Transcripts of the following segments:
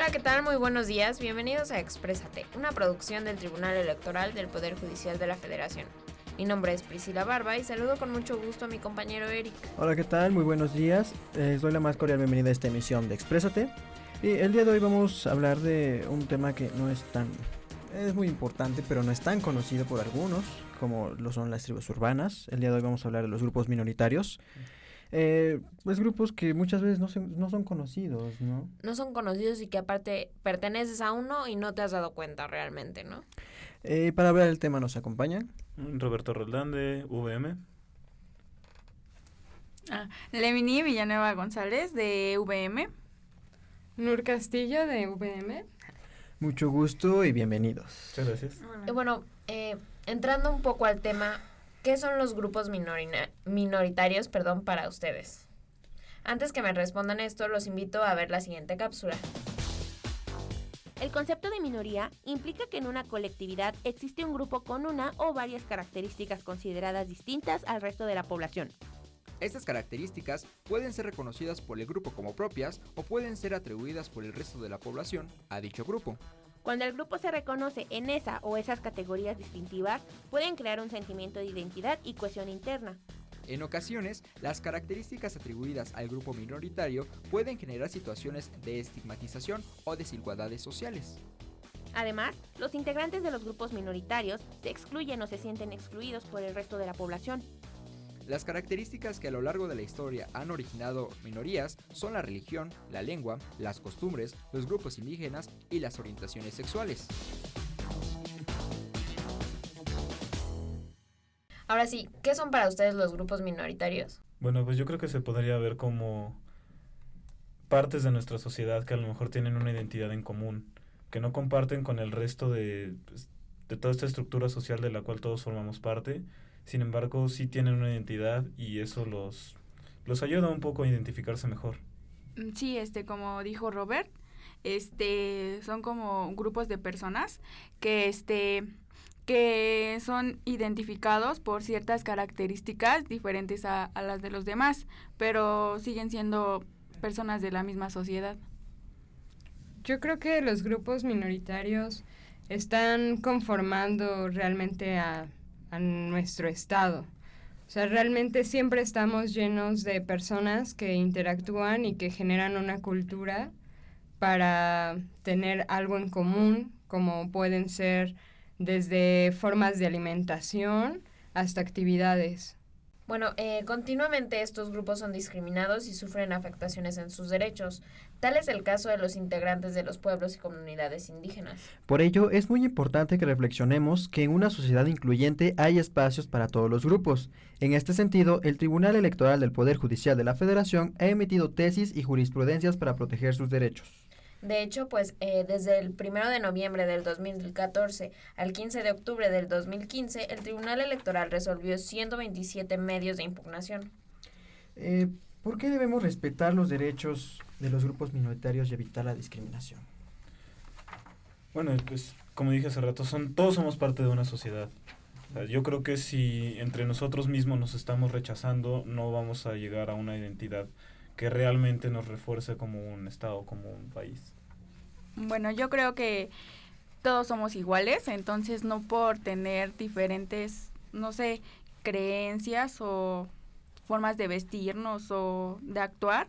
Hola, ¿qué tal? Muy buenos días. Bienvenidos a Exprésate, una producción del Tribunal Electoral del Poder Judicial de la Federación. Mi nombre es Priscila Barba y saludo con mucho gusto a mi compañero Eric. Hola, ¿qué tal? Muy buenos días. Les doy la más cordial bienvenida a esta emisión de Exprésate. Y el día de hoy vamos a hablar de un tema que no es tan... Es muy importante, pero no es tan conocido por algunos, como lo son las tribus urbanas. El día de hoy vamos a hablar de los grupos minoritarios. Pues grupos que muchas veces no son conocidos, ¿no? No son conocidos y que aparte perteneces a uno y no te has dado cuenta realmente, ¿no? Para hablar del tema nos acompaña Roberto Roldán de VM. Lemini Villanueva González de VM. Nur Castillo de VM. Mucho gusto y bienvenidos. Muchas gracias. Bueno, entrando un poco al tema, ¿qué son los grupos minoritarios para ustedes? Antes que me respondan esto, los invito a ver la siguiente cápsula. El concepto de minoría implica que en una colectividad existe un grupo con una o varias características consideradas distintas al resto de la población. Estas características pueden ser reconocidas por el grupo como propias o pueden ser atribuidas por el resto de la población a dicho grupo. Cuando el grupo se reconoce en esa o esas categorías distintivas, pueden crear un sentimiento de identidad y cohesión interna. En ocasiones, las características atribuidas al grupo minoritario pueden generar situaciones de estigmatización o desigualdades sociales. Además, los integrantes de los grupos minoritarios se excluyen o se sienten excluidos por el resto de la población. Las características que a lo largo de la historia han originado minorías son la religión, la lengua, las costumbres, los grupos indígenas y las orientaciones sexuales. Ahora sí, ¿qué son para ustedes los grupos minoritarios? Bueno, pues yo creo que se podría ver como partes de nuestra sociedad que a lo mejor tienen una identidad en común, que no comparten con el resto de toda esta estructura social de la cual todos formamos parte. Sin embargo, sí tienen una identidad y eso los ayuda un poco a identificarse mejor. Sí, como dijo Robert, son como grupos de personas que son identificados por ciertas características diferentes a las de los demás, pero siguen siendo personas de la misma sociedad. Yo creo que los grupos minoritarios están conformando realmente a nuestro estado. O sea, realmente siempre estamos llenos de personas que interactúan y que generan una cultura para tener algo en común, como pueden ser desde formas de alimentación hasta actividades. Bueno, continuamente estos grupos son discriminados y sufren afectaciones en sus derechos. Tal es el caso de los integrantes de los pueblos y comunidades indígenas. Por ello, es muy importante que reflexionemos que en una sociedad incluyente hay espacios para todos los grupos. En este sentido, el Tribunal Electoral del Poder Judicial de la Federación ha emitido tesis y jurisprudencias para proteger sus derechos. De hecho, desde el 1 de noviembre del 2014 al 15 de octubre del 2015, el Tribunal Electoral resolvió 127 medios de impugnación. ¿Por qué debemos respetar los derechos de los grupos minoritarios y evitar la discriminación? Bueno, pues como dije hace rato, todos somos parte de una sociedad. O sea, yo creo que si entre nosotros mismos nos estamos rechazando, no vamos a llegar a una identidad que realmente nos refuerce como un estado, como un país. Bueno, yo creo que todos somos iguales, entonces no por tener diferentes, creencias o formas de vestirnos o de actuar,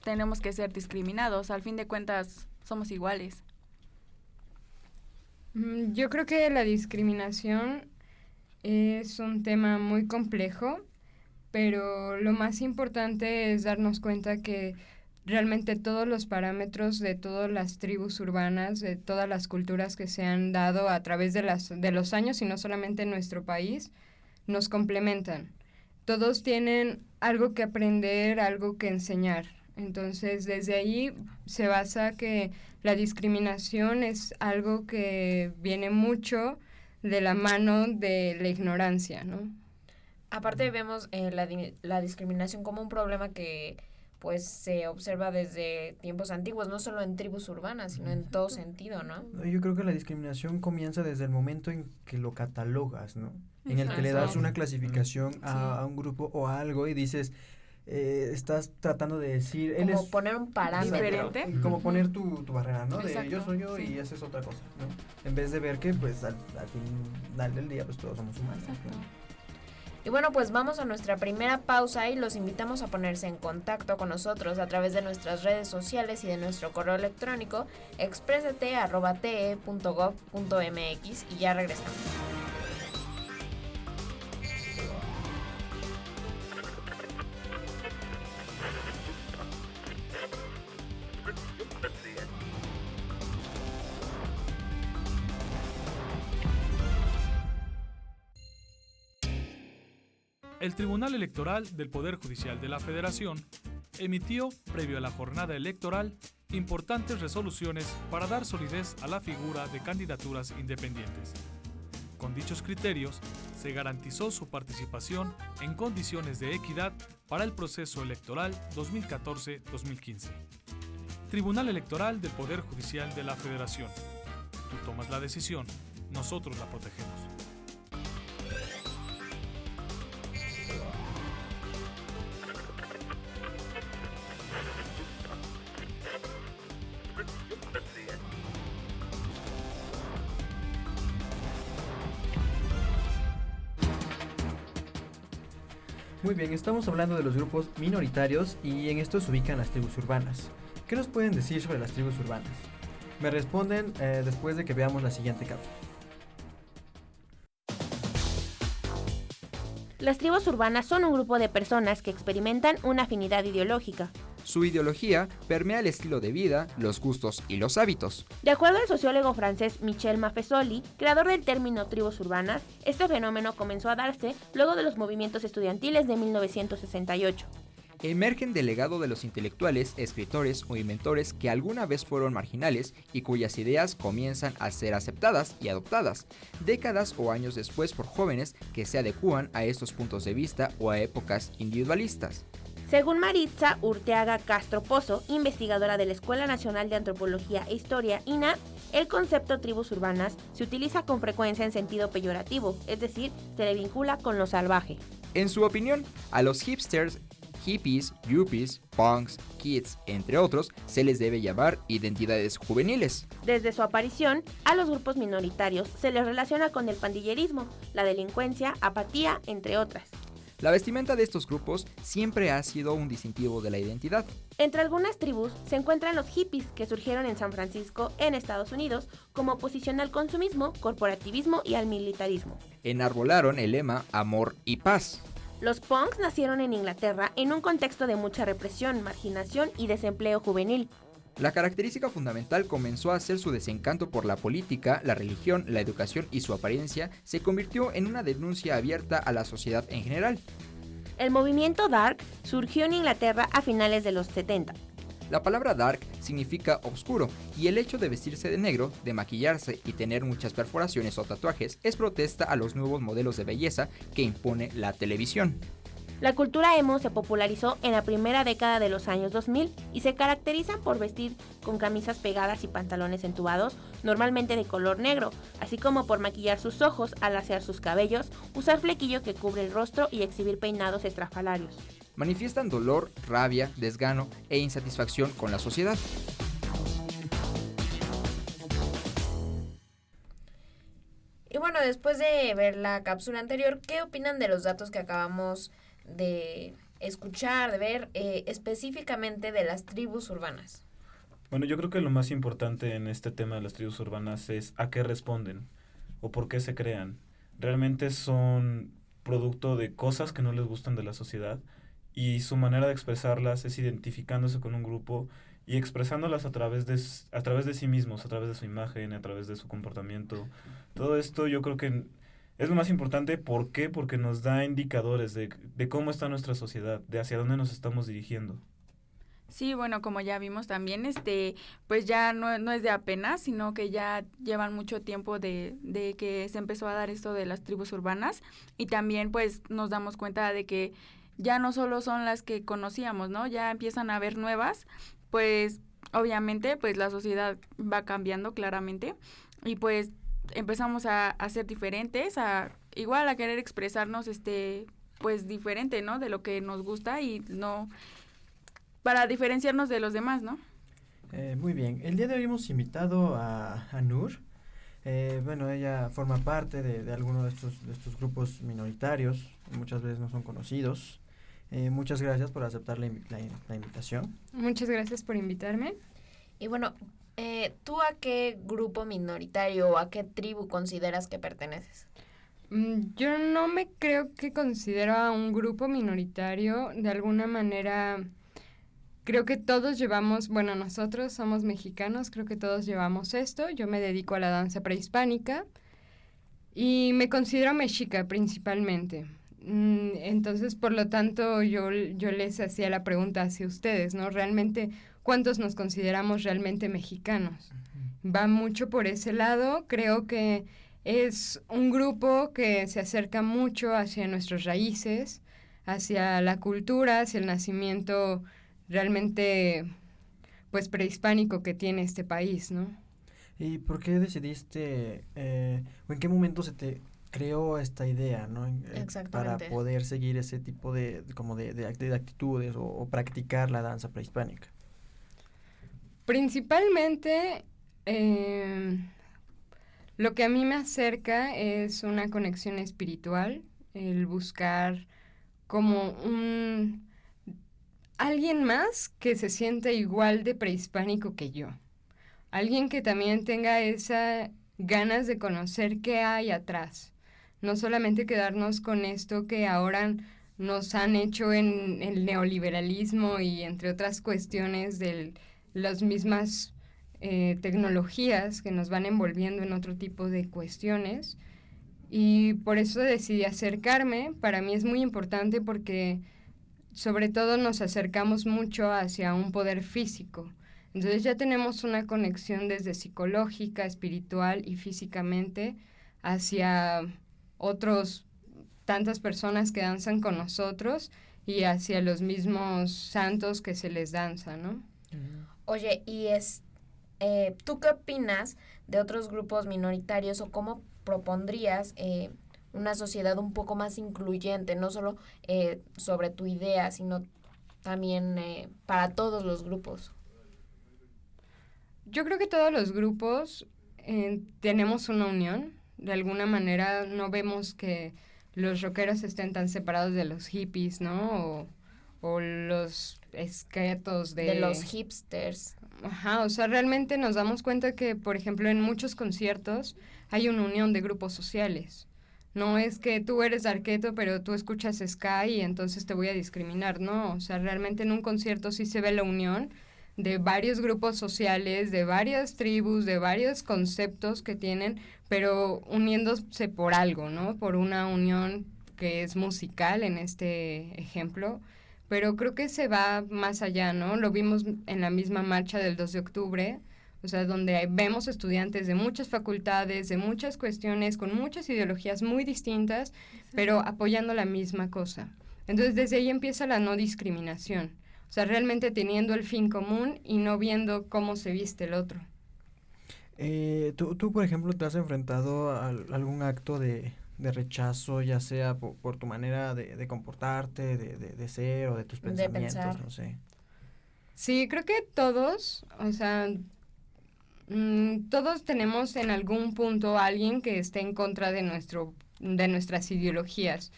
tenemos que ser discriminados. Al fin de cuentas, somos iguales. Yo creo que la discriminación es un tema muy complejo, pero lo más importante es darnos cuenta que realmente todos los parámetros de todas las tribus urbanas, de todas las culturas que se han dado a través de los años y no solamente en nuestro país, nos complementan. Todos tienen algo que aprender, algo que enseñar. Entonces, desde ahí se basa que la discriminación es algo que viene mucho de la mano de la ignorancia, ¿no? Aparte vemos la discriminación como un problema que pues se observa desde tiempos antiguos, no solo en tribus urbanas, sino en todo sentido, ¿no? Yo creo que la discriminación comienza desde el momento en que lo catalogas, ¿no? En el que le das una clasificación a un grupo o a algo y dices, estás tratando de decir... él Como es poner un parámetro. Diferente. Como poner tu barrera, ¿no? De Exacto, yo soy yo sí. y haces otra cosa, ¿no? En vez de ver que, pues, al final del día, pues, todos somos humanos. Exacto. ¿no? Y bueno, pues vamos a nuestra primera pausa y los invitamos a ponerse en contacto con nosotros a través de nuestras redes sociales y de nuestro correo electrónico expresate@te.gov.mx y ya regresamos. El Tribunal Electoral del Poder Judicial de la Federación emitió, previo a la jornada electoral, importantes resoluciones para dar solidez a la figura de candidaturas independientes. Con dichos criterios, se garantizó su participación en condiciones de equidad para el proceso electoral 2014-2015. Tribunal Electoral del Poder Judicial de la Federación. Tú tomas la decisión, nosotros la protegemos. Muy bien, estamos hablando de los grupos minoritarios y en esto se ubican las tribus urbanas. ¿Qué nos pueden decir sobre las tribus urbanas? Me responden después de que veamos la siguiente cápsula. Las tribus urbanas son un grupo de personas que experimentan una afinidad ideológica. Su ideología permea el estilo de vida, los gustos y los hábitos. De acuerdo al sociólogo francés Michel Maffesoli, creador del término tribus urbanas, este fenómeno comenzó a darse luego de los movimientos estudiantiles de 1968. Emergen del legado de los intelectuales, escritores o inventores que alguna vez fueron marginales y cuyas ideas comienzan a ser aceptadas y adoptadas, décadas o años después por jóvenes que se adecúan a estos puntos de vista o a épocas individualistas. Según Maritza Urteaga Castro Pozo, investigadora de la Escuela Nacional de Antropología e Historia, INA, el concepto tribus urbanas se utiliza con frecuencia en sentido peyorativo, es decir, se le vincula con lo salvaje. En su opinión, a los hipsters, hippies, yuppies, punks, kids, entre otros, se les debe llamar identidades juveniles. Desde su aparición, a los grupos minoritarios se les relaciona con el pandillerismo, la delincuencia, apatía, entre otras. La vestimenta de estos grupos siempre ha sido un distintivo de la identidad. Entre algunas tribus se encuentran los hippies, que surgieron en San Francisco, en Estados Unidos, como oposición al consumismo, corporativismo y al militarismo. Enarbolaron el lema Amor y Paz. Los punks nacieron en Inglaterra en un contexto de mucha represión, marginación y desempleo juvenil. La característica fundamental comenzó a ser su desencanto por la política, la religión, la educación y su apariencia se convirtió en una denuncia abierta a la sociedad en general. El movimiento dark surgió en Inglaterra a finales de los 70. La palabra dark significa oscuro y el hecho de vestirse de negro, de maquillarse y tener muchas perforaciones o tatuajes es protesta a los nuevos modelos de belleza que impone la televisión. La cultura emo se popularizó en la primera década de los años 2000 y se caracterizan por vestir con camisas pegadas y pantalones entubados, normalmente de color negro, así como por maquillar sus ojos, alaciar sus cabellos, usar flequillo que cubre el rostro y exhibir peinados estrafalarios. Manifiestan dolor, rabia, desgano e insatisfacción con la sociedad. Y bueno, después de ver la cápsula anterior, ¿qué opinan de los datos que acabamos de escuchar, de ver específicamente de las tribus urbanas? Bueno, yo creo que lo más importante en este tema de las tribus urbanas es a qué responden o por qué se crean. Realmente son producto de cosas que no les gustan de la sociedad y su manera de expresarlas es identificándose con un grupo y expresándolas a través de sí mismos, a través de su imagen, a través de su comportamiento. Todo esto yo creo que es lo más importante. ¿Por qué? Porque nos da indicadores de cómo está nuestra sociedad, de hacia dónde nos estamos dirigiendo. Sí, bueno, como ya vimos también, pues ya no es de apenas, sino que ya llevan mucho tiempo de que se empezó a dar esto de las tribus urbanas y también pues nos damos cuenta de que ya no solo son las que conocíamos, ¿no? Ya empiezan a haber nuevas, pues obviamente pues la sociedad va cambiando claramente y pues empezamos a ser diferentes, igual a querer expresarnos pues diferente, ¿no? De lo que nos gusta y no para diferenciarnos de los demás, ¿no? Muy bien, el día de hoy hemos invitado a Nur. Bueno, ella forma parte de alguno de estos grupos minoritarios, muchas veces no son conocidos. Muchas gracias por aceptar la invitación. Muchas gracias por invitarme. Y bueno, ¿tú a qué grupo minoritario o a qué tribu consideras que perteneces? Yo no me creo que considero a un grupo minoritario. De alguna manera, creo que todos llevamos, bueno, nosotros somos mexicanos, creo que todos llevamos esto. Yo me dedico a la danza prehispánica y me considero mexica principalmente. Entonces, por lo tanto, yo les hacía la pregunta hacia ustedes, ¿no? Realmente, ¿cuántos nos consideramos realmente mexicanos? Va mucho por ese lado. Creo que es un grupo que se acerca mucho hacia nuestras raíces, hacia la cultura, hacia el nacimiento realmente, pues, prehispánico que tiene este país, ¿no? ¿Y por qué decidiste, o en qué momento se te creó esta idea, ¿no? Para poder seguir ese tipo de actitudes o practicar la danza prehispánica? Principalmente, lo que a mí me acerca es una conexión espiritual, el buscar como alguien más que se sienta igual de prehispánico que yo. Alguien que también tenga esas ganas de conocer qué hay atrás. No solamente quedarnos con esto que ahora nos han hecho en el neoliberalismo y entre otras cuestiones de las mismas tecnologías que nos van envolviendo en otro tipo de cuestiones. Y por eso decidí acercarme. Para mí es muy importante porque sobre todo nos acercamos mucho hacia un poder físico. Entonces ya tenemos una conexión desde psicológica, espiritual y físicamente hacia otros tantas personas que danzan con nosotros y hacia los mismos santos que se les danza, ¿no? Oye, y ¿tú qué opinas de otros grupos minoritarios o cómo propondrías una sociedad un poco más incluyente, no solo sobre tu idea, sino también para todos los grupos? Yo creo que todos los grupos tenemos una unión. De alguna manera no vemos que los rockeros estén tan separados de los hippies, ¿no? O los esquetos de los hipsters. Ajá, o sea, realmente nos damos cuenta que, por ejemplo, en muchos conciertos hay una unión de grupos sociales. No es que tú eres arqueto, pero tú escuchas ska y entonces te voy a discriminar, ¿no? O sea, realmente en un concierto sí se ve la unión de varios grupos sociales, de varias tribus, de varios conceptos que tienen, pero uniéndose por algo, ¿no? Por una unión que es musical en este ejemplo, pero creo que se va más allá, ¿no? Lo vimos en la misma marcha del 2 de octubre, o sea, donde vemos estudiantes de muchas facultades, de muchas cuestiones, con muchas ideologías muy distintas, pero apoyando la misma cosa. Entonces, desde ahí empieza la no discriminación. O sea, realmente teniendo el fin común y no viendo cómo se viste el otro. ¿Tú, por ejemplo, te has enfrentado a algún acto de rechazo, ya sea por tu manera de comportarte, de ser o de tus pensamientos, no sé? Sí, creo que todos, o sea, todos tenemos en algún punto a alguien que esté en contra de nuestras ideologías.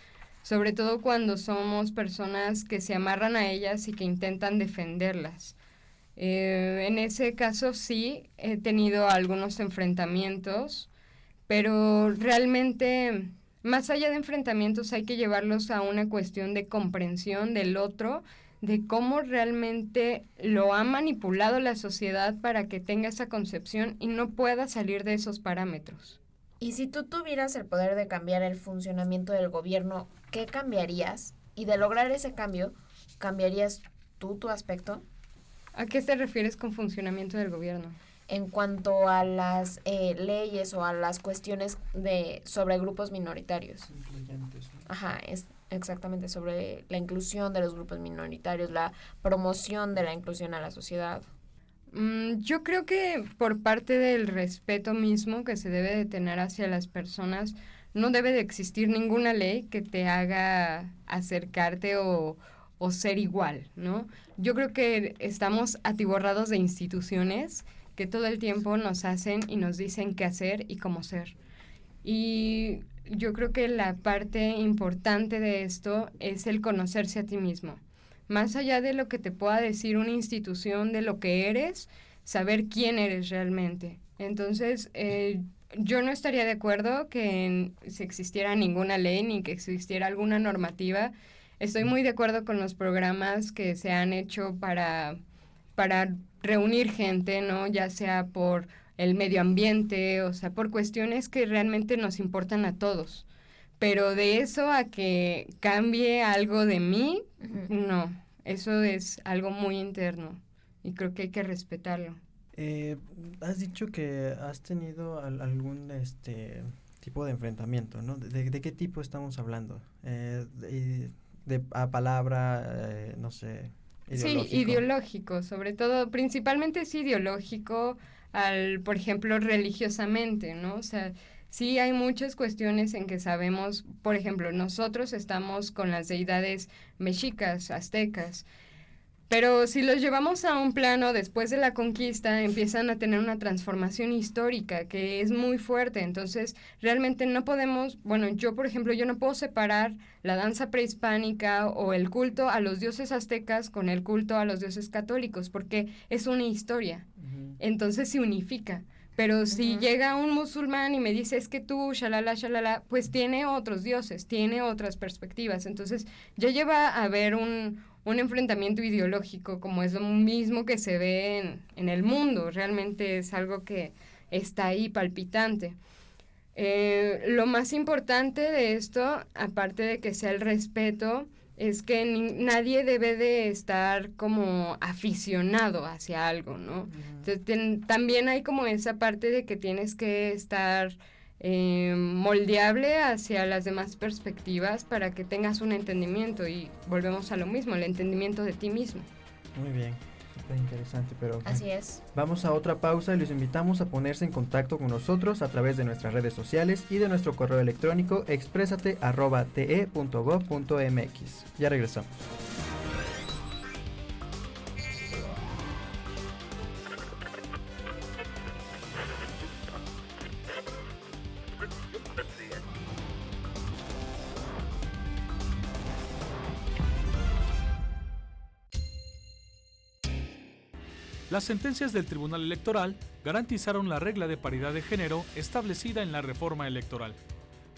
Sobre todo cuando somos personas que se amarran a ellas y que intentan defenderlas. En ese caso sí, he tenido algunos enfrentamientos, pero realmente, más allá de enfrentamientos, hay que llevarlos a una cuestión de comprensión del otro, de cómo realmente lo ha manipulado la sociedad para que tenga esa concepción y no pueda salir de esos parámetros. Y si tú tuvieras el poder de cambiar el funcionamiento del gobierno, ¿qué cambiarías? Y de lograr ese cambio, ¿cambiarías tú tu aspecto? ¿A qué te refieres con funcionamiento del gobierno? En cuanto a las leyes o a las cuestiones sobre grupos minoritarios. Ajá, exactamente, sobre la inclusión de los grupos minoritarios, la promoción de la inclusión a la sociedad. Yo creo que por parte del respeto mismo que se debe de tener hacia las personas, no debe de existir ninguna ley que te haga acercarte o ser igual, ¿no? Yo creo que estamos atiborrados de instituciones que todo el tiempo nos hacen y nos dicen qué hacer y cómo ser. Y yo creo que la parte importante de esto es el conocerse a ti mismo. Más allá de lo que te pueda decir una institución de lo que eres, saber quién eres realmente. Entonces, yo no estaría de acuerdo que si existiera ninguna ley ni que existiera alguna normativa. Estoy muy de acuerdo con los programas que se han hecho para reunir gente, ¿no? Ya sea por el medio ambiente, o sea, por cuestiones que realmente nos importan a todos. Pero de eso a que cambie algo de mí, no. Eso es algo muy interno y creo que hay que respetarlo. Has dicho que has tenido algún tipo de enfrentamiento, ¿no? ¿De qué tipo estamos hablando? A palabra, no sé, ideológico. Sí, ideológico, sobre todo, principalmente es ideológico, por ejemplo, religiosamente, ¿no? O sea, sí hay muchas cuestiones en que sabemos, por ejemplo, nosotros estamos con las deidades mexicas, aztecas, pero si los llevamos a un plano después de la conquista, empiezan a tener una transformación histórica que es muy fuerte. Entonces, realmente no podemos, bueno, yo, por ejemplo, yo no puedo separar la danza prehispánica o el culto a los dioses aztecas con el culto a los dioses católicos, porque es una historia. Entonces se unifica. Pero si llega un musulmán y me dice, es que tú, shalala, pues tiene otros dioses, tiene otras perspectivas. Entonces, ya lleva a haber un enfrentamiento ideológico, como es lo mismo que se ve en el mundo. Realmente es algo que está ahí palpitante. Lo más importante de esto, aparte de que sea el respeto, es que nadie debe de estar como aficionado hacia algo, ¿no? Entonces, también hay como esa parte de que tienes que estar moldeable hacia las demás perspectivas para que tengas un entendimiento, y volvemos a lo mismo, el entendimiento de ti mismo. Muy bien, súper interesante, pero así es. Vamos a otra pausa y los invitamos a ponerse en contacto con nosotros a través de nuestras redes sociales y de nuestro correo electrónico expresate@te.gov.mx. Ya regresamos. Las sentencias del Tribunal Electoral garantizaron la regla de paridad de género establecida en la reforma electoral.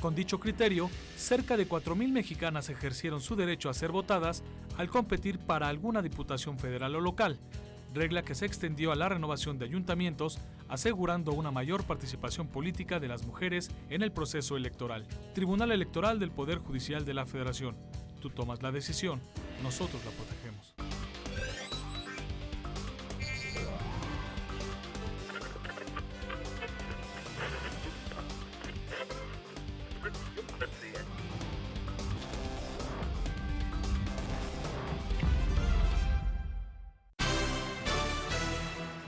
Con dicho criterio, cerca de 4,000 mexicanas ejercieron su derecho a ser votadas al competir para alguna diputación federal o local, regla que se extendió a la renovación de ayuntamientos, asegurando una mayor participación política de las mujeres en el proceso electoral. Tribunal Electoral del Poder Judicial de la Federación. Tú tomas la decisión, nosotros la protegemos.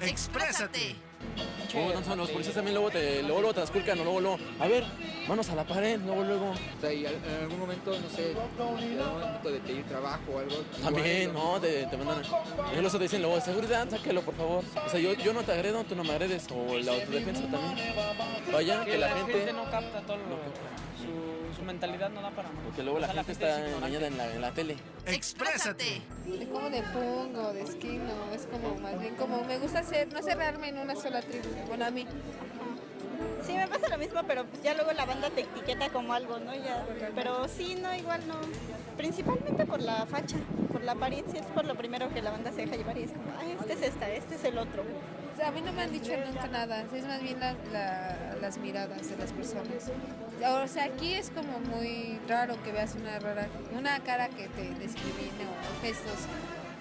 ¡Exprésate! No, los policías también luego te transculcan o luego, a ver, manos a la pared, luego. O sea, y en algún momento, no sé, en algún momento de pedir trabajo o algo. También, no, te mandan. Y luego te dicen luego, seguridad, sáquelo, por favor. O sea, yo no te agredo, tú no me agredes. O la autodefensa también. Vaya, que la gente no capta todo su mentalidad no da para más. Porque luego la gente está engañada en la tele. ¡Exprésate! De como de punk o de skin, no, es como más bien como me gusta no cerrarme en una sola tribu, bueno, a mí. Sí, me pasa lo mismo, pero pues ya luego la banda te etiqueta como algo, ¿no? Ya, pero sí, no, igual no. Principalmente por la facha, por la apariencia, es por lo primero que la banda se deja llevar y es como, este es este es el otro. O sea, a mí no me han dicho nunca nada, es más bien las miradas de las personas. O sea, aquí es como muy raro que veas una cara que te discrimine o gestos,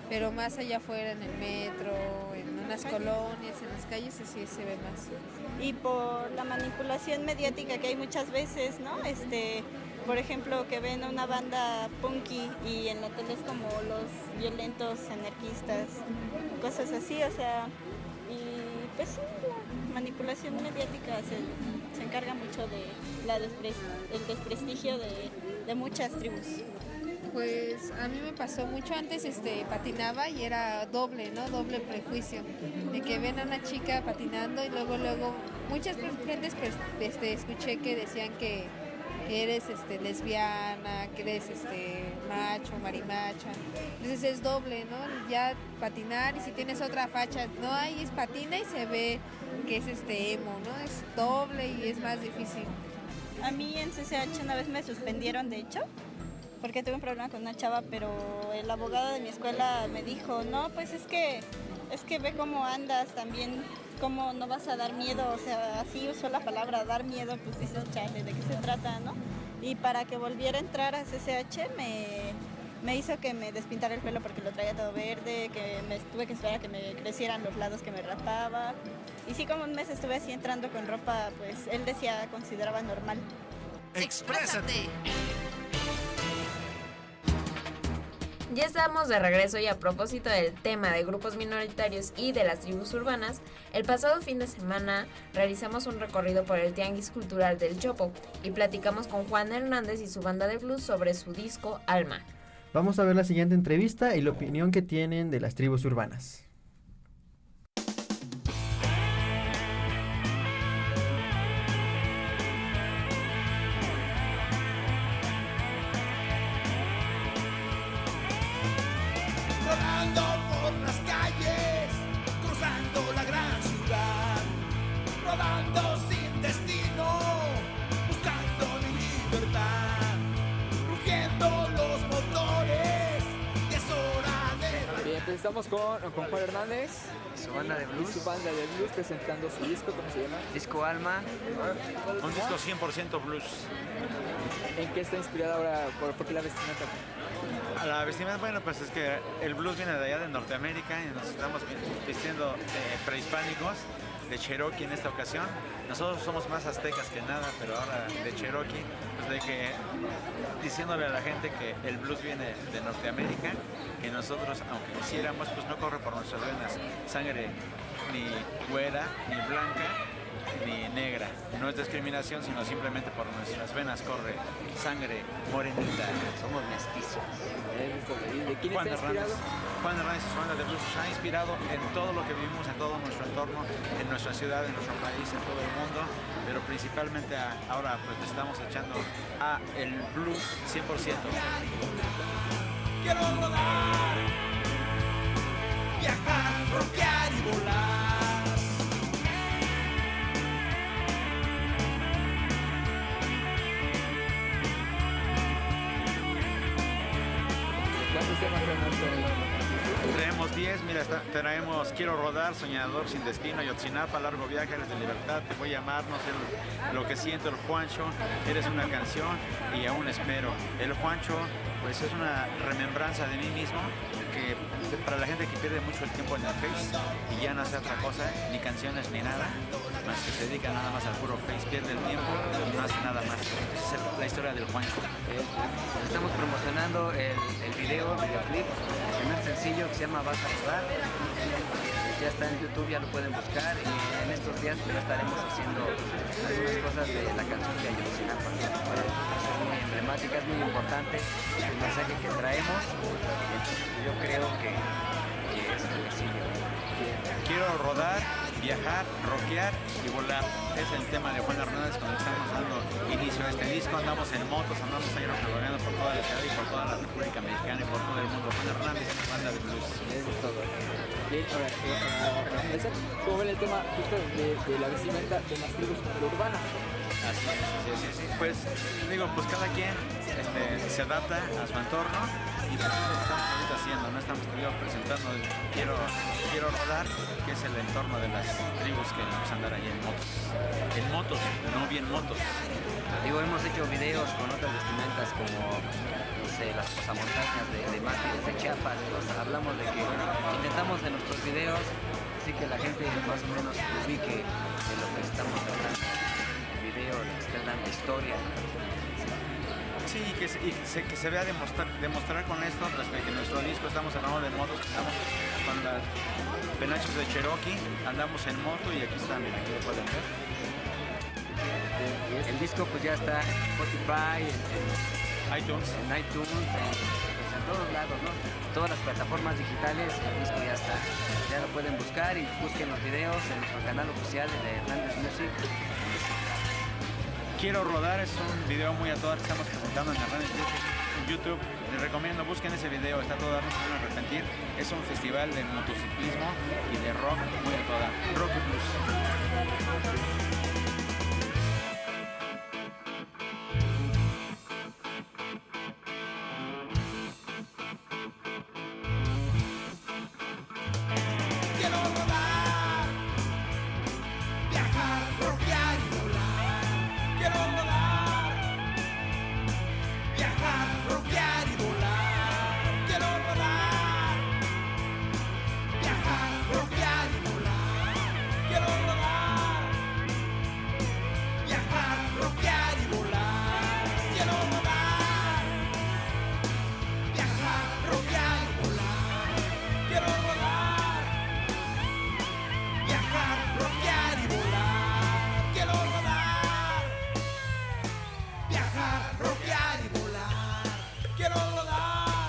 pero más allá afuera, en el metro, en unas colonias, en las calles, así se ve más. Y por la manipulación mediática que hay muchas veces, ¿no? Por ejemplo, que ven a una banda punky y en la tele es como los violentos anarquistas, cosas así, o sea, y pues sí, la manipulación mediática se encarga mucho de el desprestigio de muchas tribus. Pues a mí me pasó mucho antes, patinaba y era doble, ¿no? Doble prejuicio. De que ven a una chica patinando y luego, muchas gentes escuché que decían que eres lesbiana, que eres macho, marimacha. Entonces es doble, ¿no? Ya patinar y si tienes otra facha, no hay, es patina y se ve que es emo, ¿no? Es doble y es más difícil. A mí en CCH una vez me suspendieron, de hecho, porque tuve un problema con una chava, pero el abogado de mi escuela me dijo, no, pues es que ve cómo andas también, cómo no vas a dar miedo, o sea, así usó la palabra dar miedo, pues dices, chale, ¿de qué se trata, no? Y para que volviera a entrar a CCH me hizo que me despintara el pelo porque lo traía todo verde, que tuve que esperar a que me crecieran los lados que me rapaba. Y sí, como un mes estuve así entrando con ropa, pues él consideraba normal. ¡Exprésate! Ya estamos de regreso y a propósito del tema de grupos minoritarios y de las tribus urbanas, el pasado fin de semana realizamos un recorrido por el Tianguis Cultural del Chopo y platicamos con Juan Hernández y su banda de blues sobre su disco Alma. Vamos a ver la siguiente entrevista y la opinión que tienen de las tribus urbanas. Rodando por las calles, cruzando la gran ciudad, rodando sin destino, buscando mi libertad, rugiendo los motores, y es hora de... Bien, pues estamos con Juan Hernández, su banda de blues. Su banda de blues presentando su disco, ¿cómo se llama? Disco Alma. Un disco 100% blues. ¿En qué está inspirada ahora? ¿Por qué la vestimenta? La vestimenta, bueno, pues es que el blues viene de allá de Norteamérica y nos estamos vistiendo de prehispánicos, de Cherokee en esta ocasión. Nosotros somos más aztecas que nada, pero ahora de Cherokee, pues de que diciéndole a la gente que el blues viene de Norteamérica, que nosotros, aunque quisiéramos, pues no corre por nuestras venas sangre ni güera, ni blanca, ni negra. No es discriminación, sino simplemente por nuestras venas corre sangre morenita. Somos mestizos. ¿De quién está inspirado? Juan Hernández y su banda de blues se ha inspirado en todo lo que vivimos, en todo nuestro entorno, en nuestra ciudad, en nuestro país, en todo el mundo, pero principalmente ahora pues le estamos echando a el blues 100%. Quiero rodar, viajar, rockear y volar. ¿Cuántos temas Traemos 10, mira, traemos Quiero rodar, Soñador sin destino, Ayotzinapa, Largo viaje, Eres de libertad, Te voy a amar, No sé lo que siento, El Juancho, Eres una canción y Aún espero. El Juancho, pues es una remembranza de mí mismo, que para la gente que pierde mucho el tiempo en el Face y ya no hace otra cosa, ni canciones ni nada, más que se dedica nada más al puro Face, pierde el tiempo y no hace nada más. Esa es la historia del Juancho. Estamos promocionando el videoclip, el primer sencillo que se llama Vas a rodar. Ya está en YouTube, ya lo pueden buscar y en estos días pues, estaremos haciendo algunas cosas de la canción de Ayotzinapa. Es muy emblemática, es muy importante el mensaje que traemos. Yo creo que es el sencillo. Quiero rodar, viajar, rockear y volar. Es el tema de Juan Hernández cuando estamos dando inicio a este disco. Andamos en motos, andamos ahí recorriendo por toda la ciudad y por toda la República Mexicana y por todo el mundo. Juan Hernández es banda de blues. Eso es todo. Bien, ahora, ¿cómo ven el tema justo de la vestimenta de las tribus urbanas? Así es. Pues digo, pues cada quien se adapta a su entorno y pues es lo que estamos ahorita haciendo, ¿no? Estamos presentando el Quiero rodar, que es el entorno de las tribus que vamos a andar ahí en motos, no bien motos. Digo, hemos hecho videos con otras vestimentas como no sé, las pasamontañas de mártires de Chiapas. Hablamos de que intentamos en nuestros videos así que la gente más o menos ubique de lo que estamos hablando. Que esté dando historia. Sí, que se vea demostrar con esto, respecto a nuestro disco, estamos hablando de motos, estamos con las penachos de Cherokee, andamos en moto y aquí están, mira, aquí lo pueden ver. El disco pues ya está en Spotify, en iTunes, en todos lados, ¿no? Todas las plataformas digitales, el disco ya está. Ya lo pueden buscar y busquen los videos en nuestro canal oficial de Hernández Music. Quiero rodar es un video muy a todas que estamos presentando en Hernández Music en YouTube. Les recomiendo, busquen ese video, está todo darnos sin arrepentir. Es un festival de motociclismo y de rock muy a toda. Rock y blues. Quiero rodar, viajar, rockear y volar. Quiero rodar, viajar, rockear y volar. Quiero rodar, viajar, rockear y volar. Quiero rodar, viajar, rockear y volar. Quiero rodar, viajar, rockear y volar. Quiero rodar, viajar, rockear y volar. Quiero rodar,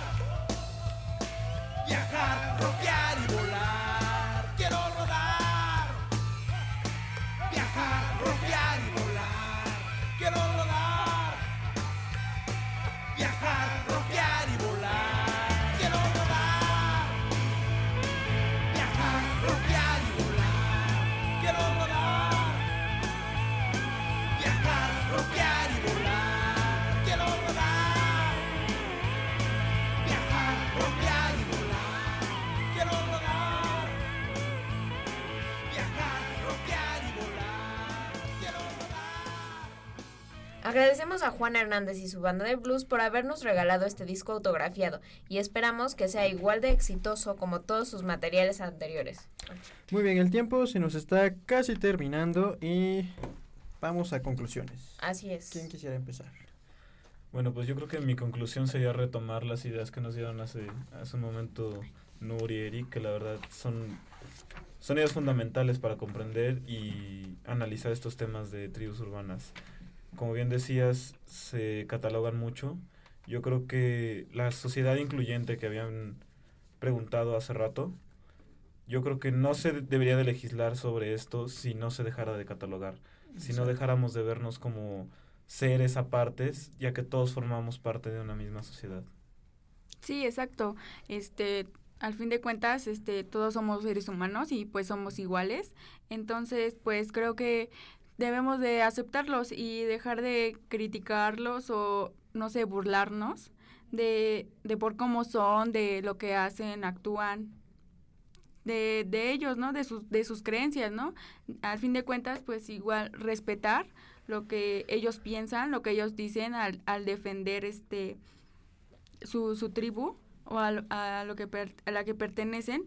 viajar, rockear y volar. Quiero rodar, viajar, rockear y volar. Quiero rodar, viajar, rockear y volar. Quiero rodar, viajar, rockear y volar. Quiero rodar, viajar, rockear y volar. Quiero rodar, viajar, rockear y volar. Quiero rodar, viajar, rockear y volar. Quiero rodar, viajar, rockear y volar. Quiero Agradecemos a Juan Hernández y su banda de blues por habernos regalado este disco autografiado y esperamos que sea igual de exitoso como todos sus materiales anteriores. Muy bien, el tiempo se nos está casi terminando y vamos a conclusiones. Así es. ¿Quién quisiera empezar? Bueno, pues yo creo que mi conclusión sería retomar las ideas que nos dieron hace un momento Nuri y Eric, que la verdad son ideas fundamentales para comprender y analizar estos temas de tribus urbanas. Como bien decías, se catalogan mucho. Yo creo que la sociedad incluyente que habían preguntado hace rato, yo creo que no se debería de legislar sobre esto si no se dejara de catalogar, si no dejáramos de vernos como seres apartes, ya que todos formamos parte de una misma sociedad. Sí, exacto. Al fin de cuentas, todos somos seres humanos y pues somos iguales. Entonces, pues creo que debemos de aceptarlos y dejar de criticarlos o, no sé, burlarnos de por cómo son, de lo que hacen, actúan, de ellos, ¿no? De sus creencias, ¿no? Al fin de cuentas, pues igual respetar lo que ellos piensan, lo que ellos dicen al defender su tribu o a la que pertenecen.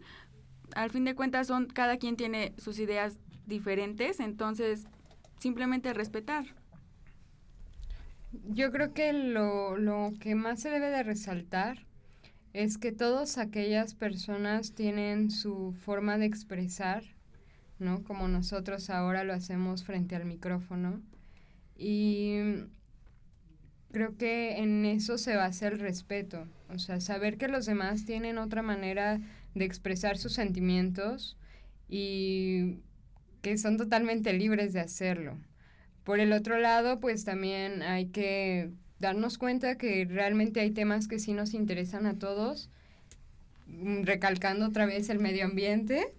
Al fin de cuentas cada quien tiene sus ideas diferentes, entonces simplemente respetar. Yo creo que lo que más se debe de resaltar es que todas aquellas personas tienen su forma de expresar, ¿no? Como nosotros ahora lo hacemos frente al micrófono. Y creo que en eso se basa el respeto. O sea, saber que los demás tienen otra manera de expresar sus sentimientos y que son totalmente libres de hacerlo. Por el otro lado, pues también hay que darnos cuenta que realmente hay temas que sí nos interesan a todos, recalcando otra vez el medio ambiente,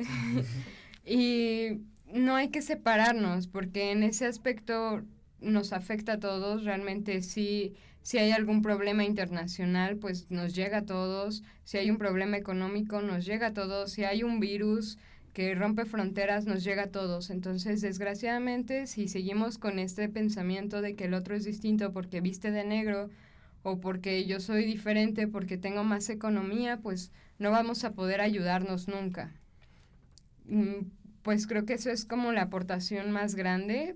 y no hay que separarnos, porque en ese aspecto nos afecta a todos. Realmente si hay algún problema internacional, pues nos llega a todos. Si hay un problema económico, nos llega a todos. Si hay un virus que rompe fronteras, nos llega a todos. Entonces, desgraciadamente, si seguimos con este pensamiento de que el otro es distinto porque viste de negro o porque yo soy diferente, porque tengo más economía, pues no vamos a poder ayudarnos nunca. Pues creo que eso es como la aportación más grande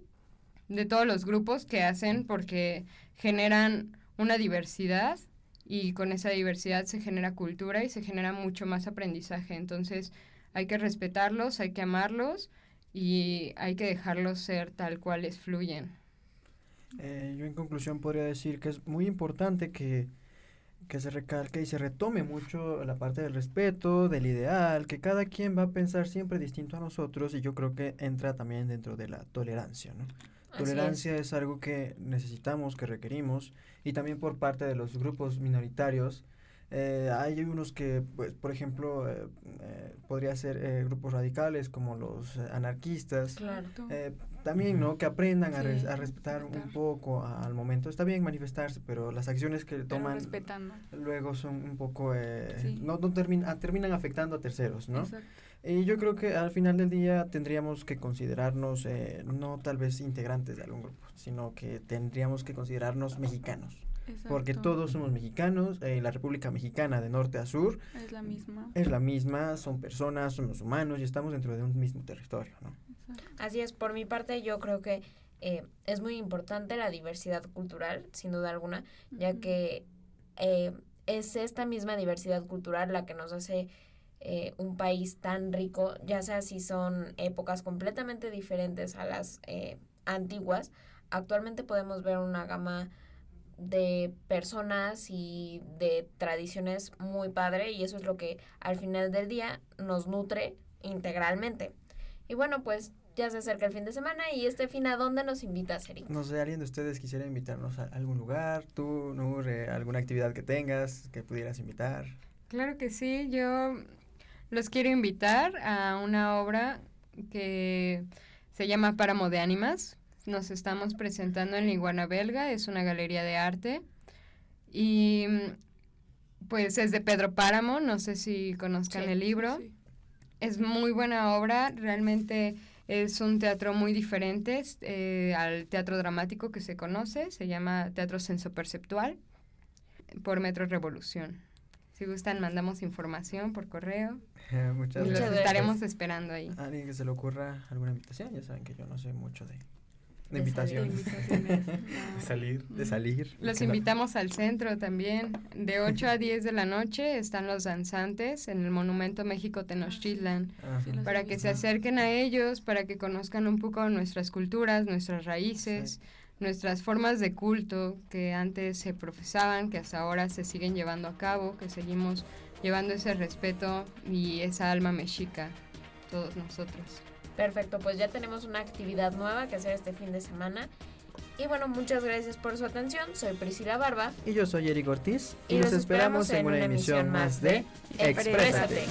de todos los grupos que hacen, porque generan una diversidad y con esa diversidad se genera cultura y se genera mucho más aprendizaje. Entonces hay que respetarlos, hay que amarlos y hay que dejarlos ser tal cual les fluyen. Yo en conclusión podría decir que es muy importante que se recalque y se retome mucho la parte del respeto, del ideal, que cada quien va a pensar siempre distinto a nosotros, y yo creo que entra también dentro de la tolerancia, ¿no? Tolerancia es algo que necesitamos, que requerimos, y también por parte de los grupos minoritarios. Hay unos que, pues, por ejemplo, podría ser grupos radicales como los anarquistas. Claro. También, ¿no? Que aprendan a respetar un poco al momento. Está bien manifestarse, pero las acciones que toman luego son un poco... terminan afectando a terceros, ¿no? Exacto. Y yo creo que al final del día tendríamos que considerarnos, no tal vez integrantes de algún grupo, sino que tendríamos que considerarnos mexicanos. Exacto. Porque todos somos mexicanos, la República Mexicana de norte a sur es la misma. Es la misma, son personas, somos humanos y estamos dentro de un mismo territorio, ¿no? Exacto. Así es, por mi parte yo creo que es muy importante la diversidad cultural, sin duda alguna, ya que es esta misma diversidad cultural la que nos hace un país tan rico, ya sea si son épocas completamente diferentes a las antiguas. Actualmente podemos ver una gama de personas y de tradiciones muy padre, y eso es lo que al final del día nos nutre integralmente. Y bueno, pues ya se acerca el fin de semana, y este fin, ¿a dónde nos invitas, Eric? No sé, ¿alguien de ustedes quisiera invitarnos a algún lugar? ¿Tú, Nur, alguna actividad que tengas que pudieras invitar? Claro que sí, yo los quiero invitar a una obra que se llama Páramo de Ánimas. Nos estamos presentando en la Iguana Belga, es una galería de arte, y pues es de Pedro Páramo, no sé si conozcan el libro. Sí. Es muy buena obra, realmente es un teatro muy diferente al teatro dramático que se conoce, se llama Teatro Sensoperceptual, por Metro Revolución. Si gustan, mandamos información por correo. Muchas gracias. Los estaremos esperando ahí. ¿A alguien que se le ocurra alguna invitación? Ya saben que yo no sé mucho de invitaciones. De salir. Los invitamos al centro también. De 8 a 10 de la noche están los danzantes en el Monumento México Tenochtitlan. Para que se acerquen a ellos, para que conozcan un poco nuestras culturas, nuestras raíces, nuestras formas de culto que antes se profesaban, que hasta ahora se siguen llevando a cabo, que seguimos llevando ese respeto y esa alma mexica, todos nosotros. Perfecto, pues ya tenemos una actividad nueva que hacer este fin de semana. Y bueno, muchas gracias por su atención. Soy Priscila Barba. Y yo soy Eric Ortiz. Y los esperamos en una emisión más de Exprésate.